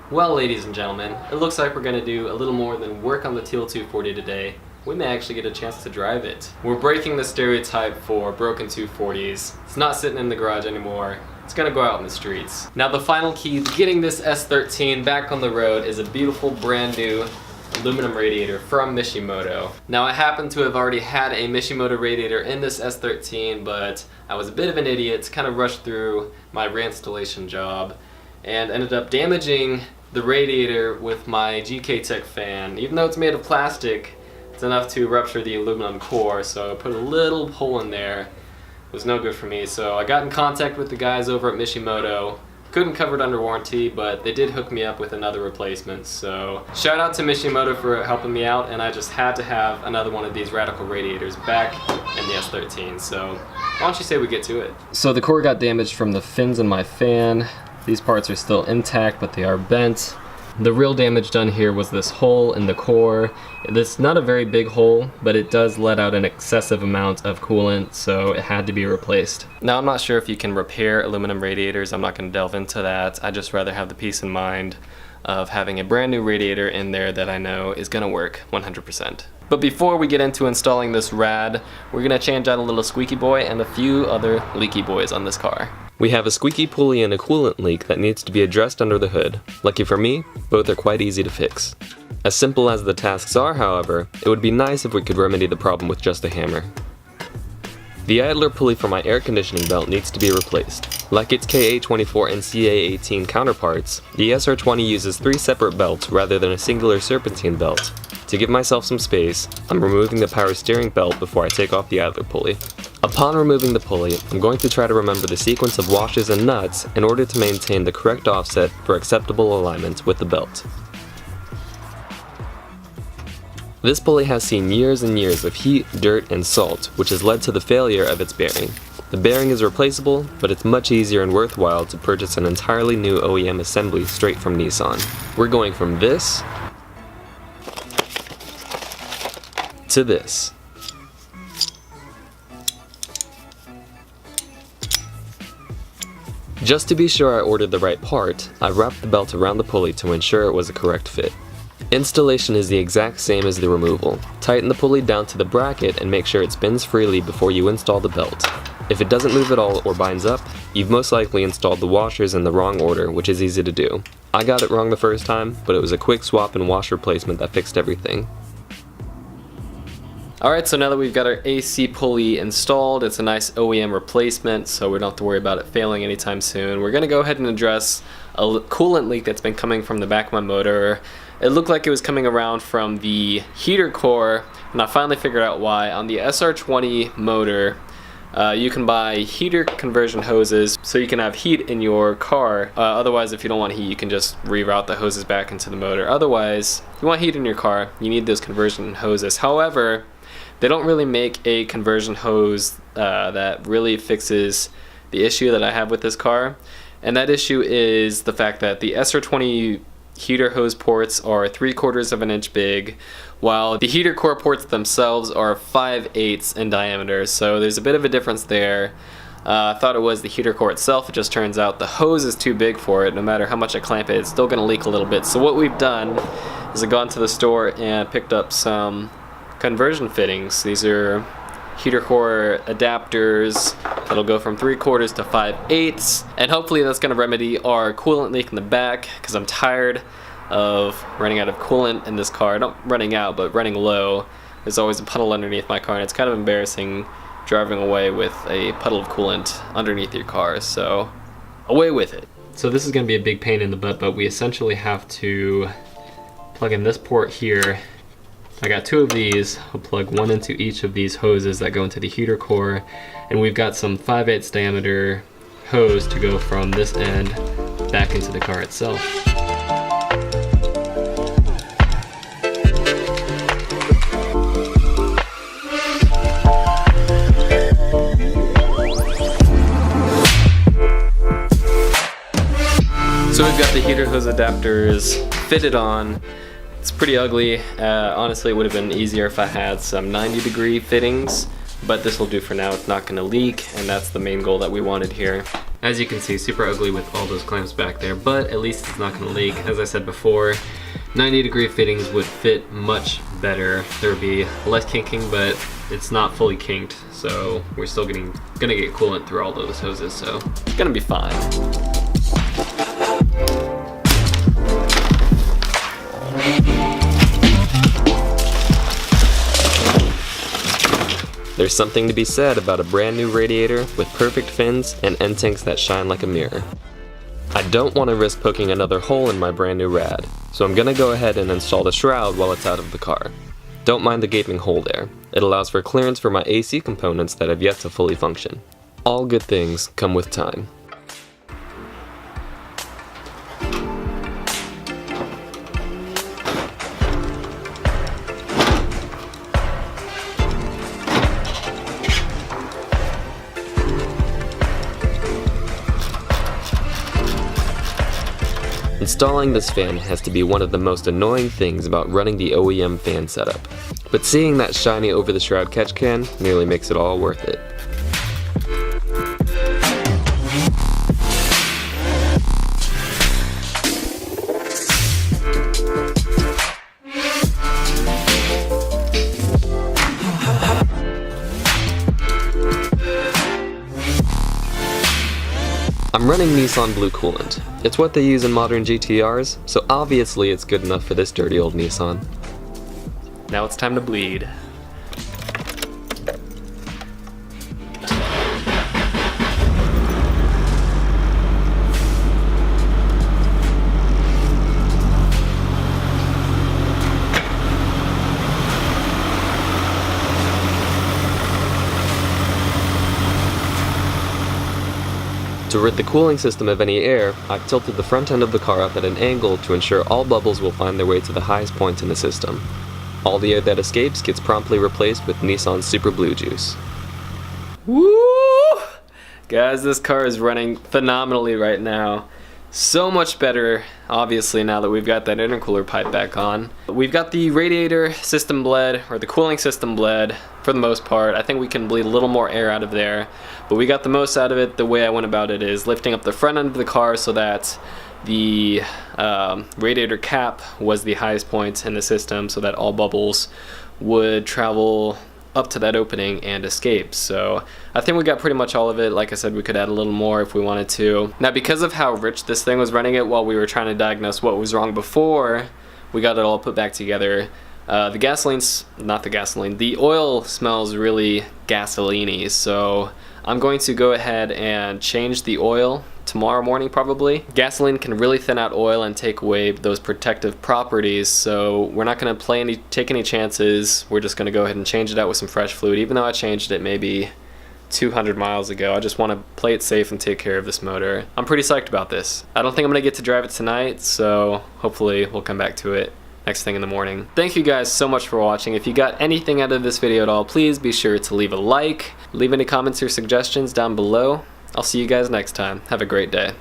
Well, ladies and gentlemen, it looks like we're going to do a little more than work on the Teal 240 today. We may actually get a chance to drive it. We're breaking the stereotype for broken 240s. It's not sitting in the garage anymore. It's going to go out in the streets. Now the final key to getting this S13 back on the road is a beautiful brand new aluminum radiator from Mishimoto. Now I happen to have already had a Mishimoto radiator in this S13, but I was a bit of an idiot, kind of rushed through my reinstallation job and ended up damaging the radiator with my GK Tech fan. Even though it's made of plastic, it's enough to rupture the aluminum core, so I put a little hole in there. It was no good for me, so I got in contact with the guys over at Mishimoto. Couldn't cover it under warranty, but they did hook me up with another replacement, so shout out to Mishimoto for helping me out, and I just had to have another one of these radical radiators back in the S13, so why don't you say we get to it? So the core got damaged from the fins in my fan. These parts are still intact, but they are bent. The real damage done here was this hole in the core. It's not a very big hole, but it does let out an excessive amount of coolant, so it had to be replaced. Now I'm not sure if you can repair aluminum radiators. I'm not going to delve into that. I'd just rather have the peace of mind of having a brand new radiator in there that I know is going to work 100%. But before we get into installing this rad, we're going to change out a little squeaky boy and a few other leaky boys on this car. We have a squeaky pulley and a coolant leak that needs to be addressed under the hood. Lucky for me, both are quite easy to fix. As simple as the tasks are, however, it would be nice if we could remedy the problem with just a hammer. The idler pulley for my air conditioning belt needs to be replaced. Like its KA24 and CA18 counterparts, the SR20 uses 3 separate belts rather than a singular serpentine belt. To give myself some space, I'm removing the power steering belt before I take off the idler pulley. Upon removing the pulley, I'm going to try to remember the sequence of washers and nuts in order to maintain the correct offset for acceptable alignment with the belt. This pulley has seen years and years of heat, dirt, and salt, which has led to the failure of its bearing. The bearing is replaceable, but it's much easier and worthwhile to purchase an entirely new OEM assembly straight from Nissan. We're going from this to this. Just to be sure I ordered the right part, I wrapped the belt around the pulley to ensure it was a correct fit. Installation is the exact same as the removal. Tighten the pulley down to the bracket and make sure it spins freely before you install the belt. If it doesn't move at all or binds up, you've most likely installed the washers in the wrong order, which is easy to do. I got it wrong the first time, but it was a quick swap and wash replacement that fixed everything. Alright, so now that we've got our AC pulley installed, it's a nice OEM replacement, so we don't have to worry about it failing anytime soon. We're going to go ahead and address a coolant leak that's been coming from the back of my motor. It looked like it was coming around from the heater core, and I finally figured out why. On the SR20 motor, you can buy heater conversion hoses so you can have heat in your car. Otherwise, if you don't want heat, you can just reroute the hoses back into the motor. Otherwise, if you want heat in your car, you need those conversion hoses. However, they don't really make a conversion hose that really fixes the issue that I have with this car. And that issue is the fact that the SR20 heater hose ports are 3/4 of an inch big, while the heater core ports themselves are 5/8 in diameter. So there's a bit of a difference there. I thought it was the heater core itself. It just turns out the hose is too big for it. No matter how much I clamp it, it's still going to leak a little bit. So what we've done is I've gone to the store and picked up some conversion fittings. These are heater core adapters that'll go from 3/4 to 5/8, and hopefully that's going to remedy our coolant leak in the back, because I'm tired of running out of coolant in this car. Not running out, but running low. There's always a puddle underneath my car, and it's kind of embarrassing driving away with a puddle of coolant underneath your car, so away with it. So this is going to be a big pain in the butt, but we essentially have to plug in this port here. I got 2 of these. I'll plug one into each of these hoses that go into the heater core, and we've got some 5/8 diameter hose to go from this end back into the car itself. So we've got the heater hose adapters fitted on. It's pretty ugly. Honestly, it would have been easier if I had some 90-degree fittings, but this will do for now. It's not going to leak, and that's the main goal that we wanted here. As you can see, super ugly with all those clamps back there, but at least it's not going to leak. As I said before, 90-degree fittings would fit much better. There would be less kinking, but it's not fully kinked, so we're still gonna get coolant through all those hoses, so it's gonna be fine. There's something to be said about a brand new radiator with perfect fins and end tanks that shine like a mirror. I don't want to risk poking another hole in my brand new rad, so I'm gonna go ahead and install the shroud while it's out of the car. Don't mind the gaping hole there. It allows for clearance for my AC components that have yet to fully function. All good things come with time. Installing this fan has to be one of the most annoying things about running the OEM fan setup, but seeing that shiny over the shroud catch can nearly makes it all worth it. I'm running Nissan Blue Coolant. It's what they use in modern GTRs, so obviously it's good enough for this dirty old Nissan. Now it's time to bleed. To rid the cooling system of any air, I've tilted the front end of the car up at an angle to ensure all bubbles will find their way to the highest point in the system. All the air that escapes gets promptly replaced with Nissan Super Blue Juice. Woo! Guys, this car is running phenomenally right now. So much better, obviously, now that we've got that intercooler pipe back on. We've got the radiator system bled, or the cooling system bled, for the most part. I think we can bleed a little more air out of there, but we got the most out of it. The way I went about it is lifting up the front end of the car so that the radiator cap was the highest point in the system, so that all bubbles would travel up to that opening and escape. So I think we got pretty much all of it. Like I said, we could add a little more if we wanted to. Now, because of how rich this thing was running it while we were trying to diagnose what was wrong before we got it all put back together, the oil smells really gasoline-y, so I'm going to go ahead and change the oil tomorrow morning probably. Gasoline can really thin out oil and take away those protective properties, so we're not going to take any chances. We're just going to go ahead and change it out with some fresh fluid, even though I changed it maybe 200 miles ago. I just want to play it safe and take care of this motor. I'm pretty psyched about this. I don't think I'm going to get to drive it tonight, so hopefully we'll come back to it next thing in the morning. Thank you guys so much for watching. If you got anything out of this video at all, please be sure to leave a like, leave any comments or suggestions down below. I'll see you guys next time. Have a great day.